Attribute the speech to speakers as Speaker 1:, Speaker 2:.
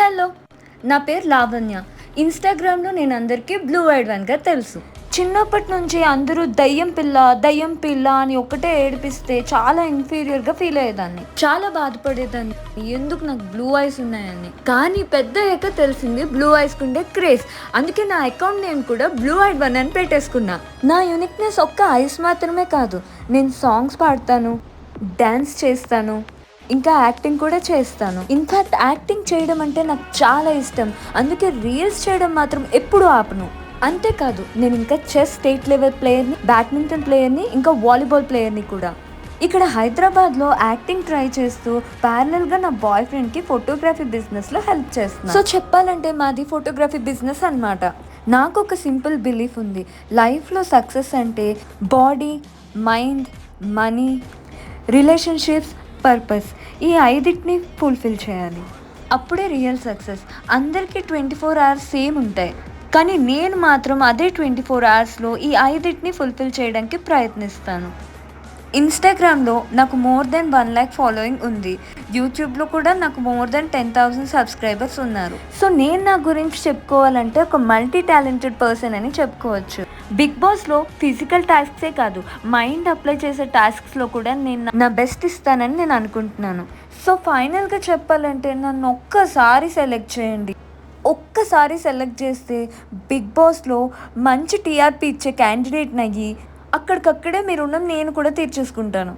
Speaker 1: Hello! నా పేరు లావణ్య. ఇన్‌స్టాగ్రామ్‌లో నేను అందరికీ బ్లూ ఐడ్ వన్‌గా తెలుసు. చిన్నప్పటి నుంచి అందరూ దయ్యం పిల్ల అని ఒకటే ఏడిపిస్తే చాలా ఇన్ఫీరియర్‌గా ఫీల్ అయ్యేదాన్ని. చాలా బాధపడేదాన్ని. ఎందుకు నాకు బ్లూ ఐస్ ఉన్నాయని. కానీ పెద్దయ్యాక తెలిసింది బ్లూ ఐస్‌కి ఉండే క్రేజ్. అందుకే నా అకౌంట్ నేమ్ కూడా బ్లూ ఐడ్ వన్ అని పెట్టేసుకున్నా. నా యూనిక్‌నెస్ ఒక్క ఐస్ మాత్రమే కాదు. నేను సాంగ్స్ పాడతాను, డాన్స్ చేస్తాను, ఇంకా యాక్టింగ్ కూడా చేస్తాను. ఇన్‌ఫాక్ట్ యాక్టింగ్ చేయడం అంటే నాకు చాలా ఇష్టం. అందుకే రీల్స్ చేయడం మాత్రం ఎప్పుడూ ఆపను. అంతేకాదు నేను ఇంకా చెస్ స్టేట్ లెవెల్ ప్లేయర్‌ని, బ్యాడ్మింటన్ ప్లేయర్‌ని, ఇంకా వాలీబాల్ ప్లేయర్‌ని కూడా. ఇక్కడ హైదరాబాద్‌లో యాక్టింగ్ ట్రై చేస్తూ ప్యారలల్‌గా నా బాయ్ ఫ్రెండ్‌కి ఫోటోగ్రఫీ బిజినెస్‌లో హెల్ప్ చేస్తున్నా. సో చెప్పాలంటే మాది ఫోటోగ్రఫీ బిజినెస్ అన్నమాట. నాకొక సింపుల్ బిలీఫ్ ఉంది. లైఫ్‌లో సక్సెస్ అంటే body, mind, money, relationships, purpose ఈ ఐదిటిని ఫుల్ఫిల్ చేయాలి. అప్పుడే రియల్ సక్సెస్. అందరికీ 24 అవర్స్ సేమ్ ఉంటాయి. కానీ నేను మాత్రం అదే 24 అవర్స్‌లో ఈ ఐదిటిని ఫుల్ఫిల్ చేయడానికి ప్రయత్నిస్తాను. ఇన్‌స్టాగ్రామ్‌లో నాకు మోర్ దెన్ 1,00,000 ఫాలోయింగ్ ఉంది. యూట్యూబ్‌లో కూడా నాకు మోర్ దెన్ 10,000 సబ్స్క్రైబర్స్ ఉన్నారు. సో నేను నా గురించి చెప్పుకోవాలంటే ఒక మల్టీ టాలెంటెడ్ పర్సన్ అని చెప్పుకోవచ్చు. బిగ్ బాస్‌లో ఫిజికల్ టాస్క్సే కాదు, మైండ్ అప్లై చేసే టాస్క్స్‌లో కూడా నేను నా బెస్ట్ ఇస్తానని నేను అనుకుంటున్నాను. సో ఫైనల్‌గా చెప్పాలంటే నన్ను ఒక్కసారి సెలెక్ట్ చేయండి. ఒక్కసారి సెలెక్ట్ చేస్తే బిగ్ బాస్‌లో మంచి టీఆర్‌పీ ఇచ్చే క్యాండిడేట్‌నయ్యి అక్కడికక్కడే మీ రుణం నేను కూడా తీర్చేసుకుంటాను.